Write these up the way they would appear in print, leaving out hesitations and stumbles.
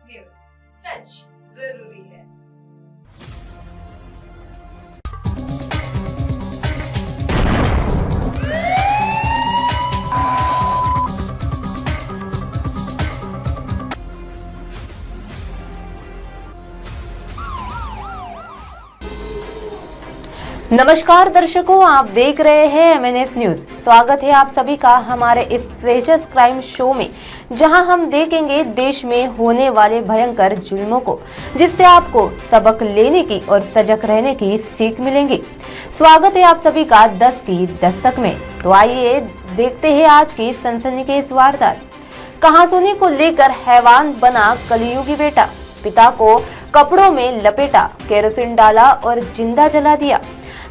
News, सच जरूरी है। नमस्कार दर्शकों, आप देख रहे हैं MNS न्यूज। स्वागत है आप सभी का हमारे इस स्पेशल क्राइम शो में, जहां हम देखेंगे देश में होने वाले भयंकर जुल्मों को, जिससे आपको सबक लेने की और सजग रहने की सीख मिलेंगी। स्वागत है आप सभी का 10 की दस्तक में। तो आइए देखते हैं आज की सनसनीखेज वारदात। कहासुनी को लेकर हैवान बना कलयुगी बेटा, पिता को कपड़ों में लपेटा, केरोसिन डाला और जिंदा जला दिया।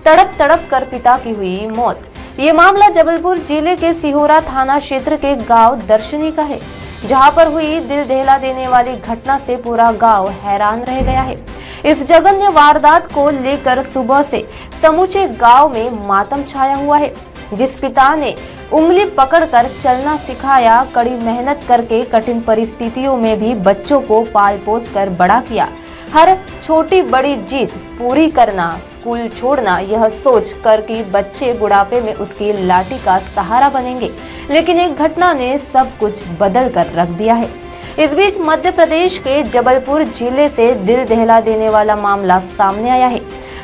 तड़प तड़प कर पिता की हुई मौत। ये मामला जबलपुर जिले के सिहोरा थाना क्षेत्र के गांव दर्शनी का है, जहां पर हुई दिल दहला देने वाली घटना से पूरा गांव हैरान रह गया है। इस जघन्य वारदात को लेकर सुबह से समूचे गांव में मातम छाया हुआ है। जिस पिता ने उंगली पकड़कर चलना सिखाया, कड़ी मेहनत करके कठिन परिस्थितियों में भी बच्चों को पाल पोस कर बड़ा किया, हर छोटी बड़ी जीत पूरी करना, स्कूल छोड़ना, यह सोच कर कि बच्चे बुढ़ापे में उसकी लाठी का सहारा बनेंगे, लेकिन एक घटना ने सब कुछ बदल कर रख दिया है। इस बीच मध्य प्रदेश के जबलपुर जिले से दिल दहला देने वाला मामला सामने आया है,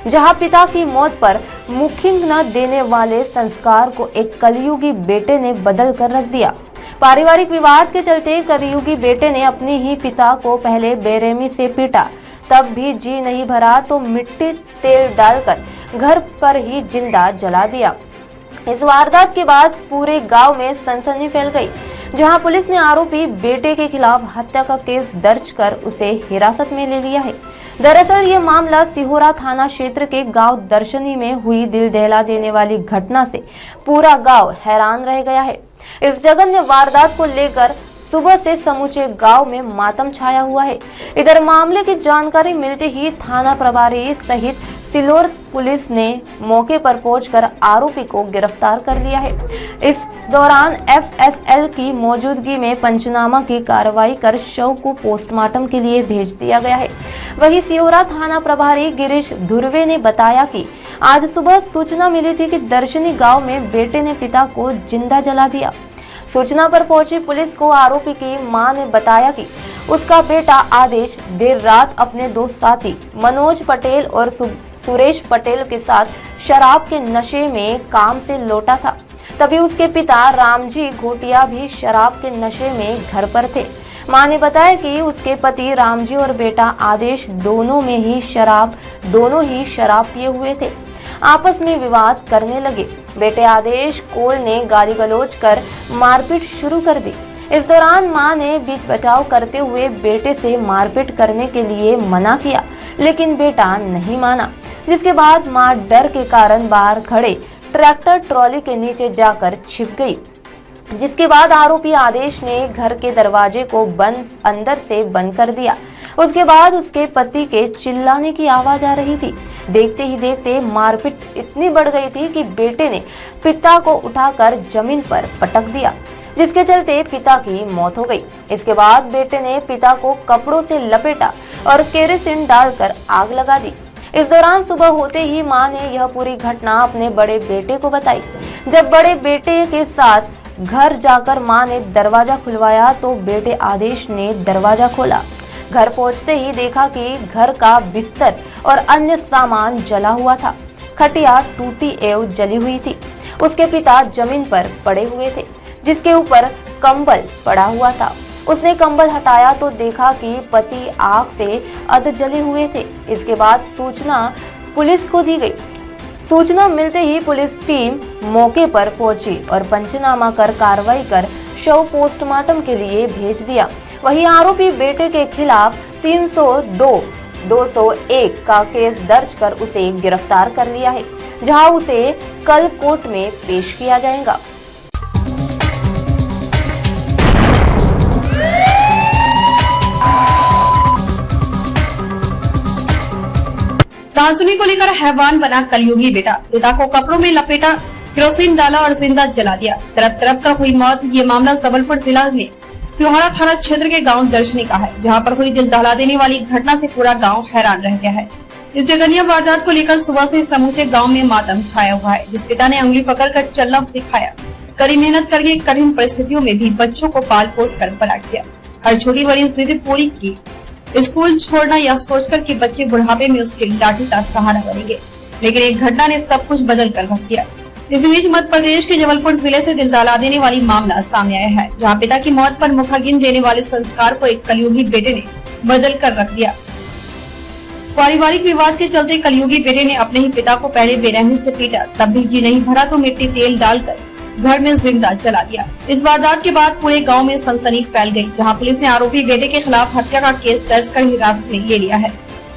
जहां पिता की मौत पर मुखिंग न देने वाले संस्कार को एक कलयुगी बेटे ने बदल कर रख दिया। पारिवारिक विवाद के चलते कलयुगी बेटे ने अपने ही पिता को पहले बेरहमी से पीटा, तब भी जी नहीं भरा तो मिट्टी तेल डालकर घर पर ही जिंदा जला दिया। इस वारदात के बाद पूरे गांव में सनसनी फैल गई, जहां पुलिस ने आरोपी बेटे के खिलाफ हत्या का केस दर्ज कर उसे हिरासत में ले लिया है। दरअसल ये मामला सिहोरा थाना क्षेत्र के गांव दर्शनी में हुई दिल दहला देने वाली घटना से पूरा गांव हैरान रह गया है। इस जघन्य वारदात को लेकर सुबह से समूचे गांव में मातम छाया हुआ है। इधर मामले की जानकारी मिलते ही थाना प्रभारी सहित सिल्लोर पुलिस ने मौके पर पहुंचकर आरोपी को गिरफ्तार कर लिया है। इस दौरान FSL की मौजूदगी में पंचनामा की कार्रवाई कर शव को पोस्टमार्टम के लिए भेज दिया गया है। वहीं सिहोरा थाना प्रभारी गिरीश धुर्वे ने बताया कि आज सुबह सूचना मिली थी कि दर्शनी गांव में बेटे ने पिता को जिंदा जला दिया। सूचना पर पहुंची पुलिस को आरोपी की मां ने बताया कि उसका बेटा आदेश देर रात अपने दो साथी मनोज पटेल और सुरेश पटेल के साथ शराब के नशे में काम से लौटा था। तभी उसके पिता रामजी घोटिया भी शराब के नशे में घर पर थे। मां ने बताया कि उसके पति रामजी और बेटा आदेश दोनों ही शराब पिए हुए थे, आपस में विवाद करने लगे। बेटे आदेश कोल ने गाली गलौज कर मारपीट शुरू कर दी। इस दौरान मां ने बीच बचाव करते हुए बेटे से मारपीट करने के लिए मना किया, लेकिन बेटा नहीं माना, जिसके बाद मां डर के कारण बाहर खड़े ट्रैक्टर ट्रॉली के नीचे जाकर छिप गई। जिसके बाद आरोपी आदेश ने घर के दरवाजे को अंदर से बंद कर दिया। उसके बाद उसके पति के चिल्लाने की आवाज आ रही थी। देखते ही देखते मारपीट इतनी बढ़ गई थी कि बेटे ने पिता को उठाकर जमीन पर पटक दिया, जिसके चलते पिता की मौत हो गई। इसके बाद बेटे ने पिता को कपड़ों से लपेटा और केरोसिन डालकर आग लगा दी। इस दौरान सुबह होते ही मां ने यह पूरी घटना अपने बड़े बेटे को बताई। जब बड़े बेटे के साथ घर जाकर मां ने दरवाजा खुलवाया तो बेटे आदेश ने दरवाजा खोला। घर पहुंचते ही देखा कि घर का बिस्तर और अन्य सामान जला हुआ था। खटिया टूटी एवं जली हुई थी। उसके पिता जमीन पर पड़े हुए थे, जिसके ऊपर कंबल पड़ा हुआ था। उसने कंबल हटाया तो देखा कि पति आग से अध जले हुए थे। इसके बाद सूचना पुलिस को दी गई। सूचना मिलते ही पुलिस टीम मौके पर पहुंची और पंचनामा कर कार्रवाई कर शव पोस्टमार्टम के लिए भेज दिया। वहीं आरोपी बेटे के खिलाफ 302/201 का केस दर्ज कर उसे गिरफ्तार कर लिया है, जहां उसे कल कोर्ट में पेश किया जाएगा। कहासुनी को लेकर हैवान बना कलयुगी बेटा, पिता को कपड़ों में लपेटा, केरोसिन डाला और जिंदा जला दिया। तरफ तरफ कर हुई मौत। ये मामला जबलपुर जिला में सिहोरा थाना क्षेत्र के गांव दर्शनी का है, जहां पर हुई दिल दहला देने वाली घटना से पूरा गांव हैरान रह गया है। इस जघन्य वारदात को लेकर सुबह से समूचे गांव में मातम छाया हुआ है। जिस पिता ने उंगली पकड़कर चलना सिखाया, कड़ी मेहनत करके कठिन परिस्थितियों में भी बच्चों को पाल पोस कर बड़ा किया, हर छोटी बड़ी जिद पूरी की, स्कूल छोड़ना या सोचकर कि बच्चे बुढ़ापे में उसके लाठी का सहारा बनेंगे, लेकिन एक घटना ने सब कुछ बदल कर रख दिया। इसी बीच मध्य प्रदेश के जबलपुर जिले से दिल दहला देने वाली मामला सामने आया है, जहां पिता की मौत पर मुखाग्नि देने वाले संस्कार को एक कलयुगी बेटे ने बदल कर रख दिया। पारिवारिक विवाद के चलते कलयुगी बेटे ने अपने ही पिता को पहले बेरहमी से पीटा, तब भी जी नहीं भरा तो मिट्टी तेल डालकर घर में जिंदा जला दिया। इस वारदात के बाद पूरे गांव में सनसनी फैल गई, जहां पुलिस ने आरोपी बेटे के खिलाफ हत्या का केस दर्ज कर हिरासत में ले लिया है।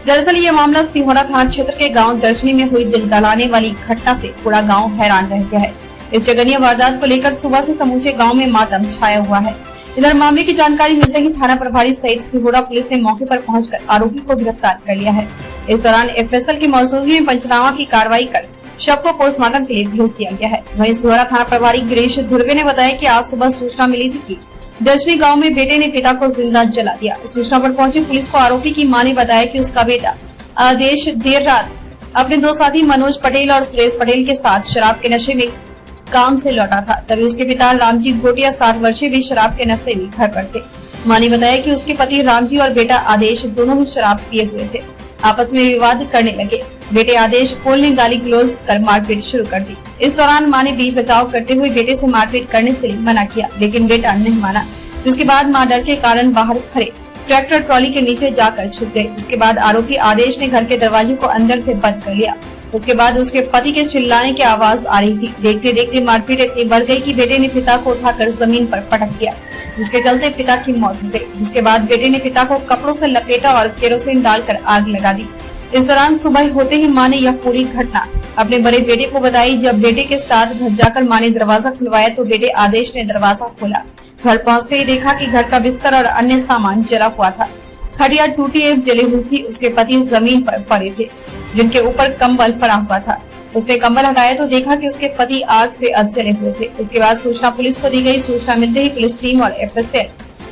दरअसल ये मामला सिहोरा थाना क्षेत्र के गांव दर्शनी में हुई दिल दहलाने वाली घटना से पूरा गांव हैरान रह गया है। इस जघन्य वारदात को लेकर सुबह से समूचे गांव में मातम छाया हुआ है। इधर मामले की जानकारी मिलते ही थाना प्रभारी सहित सिहोरा पुलिस ने मौके पर पहुंचकर आरोपी को गिरफ्तार कर लिया है। इस दौरान एफएसएल की मौजूदगी में पंचनामा की कार्रवाई कर शव को पोस्टमार्टम के लिए भेज दिया गया है। वहीं सिहोरा थाना प्रभारी गिरीश धुर्वे ने बताया कि आज सुबह सूचना मिली थी कि दर्शनी गांव में बेटे ने पिता को जिंदा जला दिया। सूचना पर पहुंची पुलिस को आरोपी की मां ने बताया कि उसका बेटा आदेश देर रात अपने दो साथी मनोज पटेल और सुरेश पटेल के साथ शराब के नशे में काम से लौटा था, तभी उसके पिता रामजी गोटिया 60 वर्षीय भी शराब के नशे में घर पर थे। मां ने बताया कि उसके पति रामजी और बेटा आदेश दोनों ही शराब पिए हुए थे, आपस में विवाद करने लगे। बेटे आदेश पोल ने गाली गलौज कर मारपीट शुरू कर दी। इस दौरान मां ने बीच बचाव करते हुए बेटे से मारपीट करने से मना किया, लेकिन बेटा नहीं माना, जिसके बाद मां डर के कारण बाहर खड़े ट्रैक्टर ट्रॉली के नीचे जाकर छुप गए। जिसके बाद आरोपी आदेश ने घर के दरवाजे को अंदर से बंद कर लिया। उसके बाद उसके पति के चिल्लाने की आवाज आ रही थी। देखते देखते मारपीट इतनी बढ़ गई कि बेटे ने पिता को उठाकर जमीन पर पटक दिया, जिसके चलते पिता की मौत हो गई। जिसके बाद बेटे ने पिता को कपड़ों से लपेटा और केरोसिन डालकर आग लगा दी। इस दौरान सुबह होते ही मां ने यह पूरी घटना अपने बड़े बेटे को बताई। जब बेटे के साथ घर जाकर मां ने दरवाजा खुलवाया तो बेटे आदेश ने दरवाजा खोला। घर पहुंचते ही देखा कि घर का बिस्तर और अन्य सामान जला हुआ था, खटिया टूटी एवं जली हुई थी। उसके पति जमीन पर पड़े थे, जिनके ऊपर कंबल पड़ा हुआ था। उसने कंबल हटाया तो देखा कि उसके पति आग से अध जले हुए थे। इसके बाद सूचना पुलिस को दी गई। सूचना मिलते ही पुलिस टीम और एफएसएल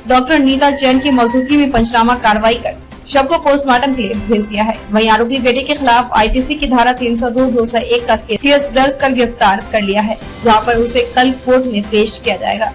डॉक्टर नीता जैन की मौजूदगी में पंचनामा कार्रवाई कर शव को पोस्टमार्टम के लिए भेज दिया है। वहीं आरोपी बेटे के खिलाफ आईपीसी की धारा 302, 201 का केस दर्ज कर गिरफ्तार कर लिया है, जहां पर उसे कल कोर्ट में पेश किया जाएगा।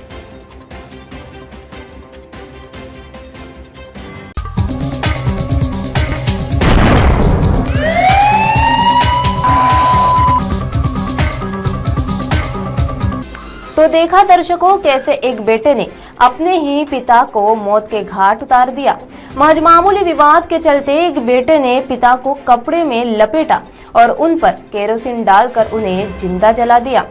तो देखा दर्शकों, कैसे एक बेटे ने अपने ही पिता को मौत के घाट उतार दिया। महज मामूली विवाद के चलते एक बेटे ने पिता को कपड़े में लपेटा और उन पर केरोसिन डालकर उन्हें जिंदा जला दिया।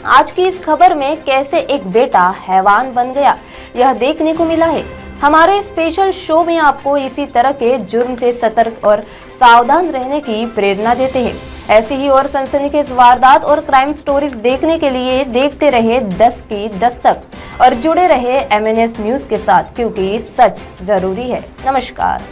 आज की इस खबर में कैसे एक बेटा हैवान बन गया, यह देखने को मिला है। हमारे स्पेशल शो में आपको इसी तरह के जुर्म से सतर्क और सावधान रहने की प्रेरणा देते हैं। ऐसी ही और सनसनीखेज वारदात और क्राइम स्टोरीज देखने के लिए देखते रहे 10 की दस्तक और जुड़े रहे MNS न्यूज के साथ, क्योंकि सच जरूरी है। नमस्कार।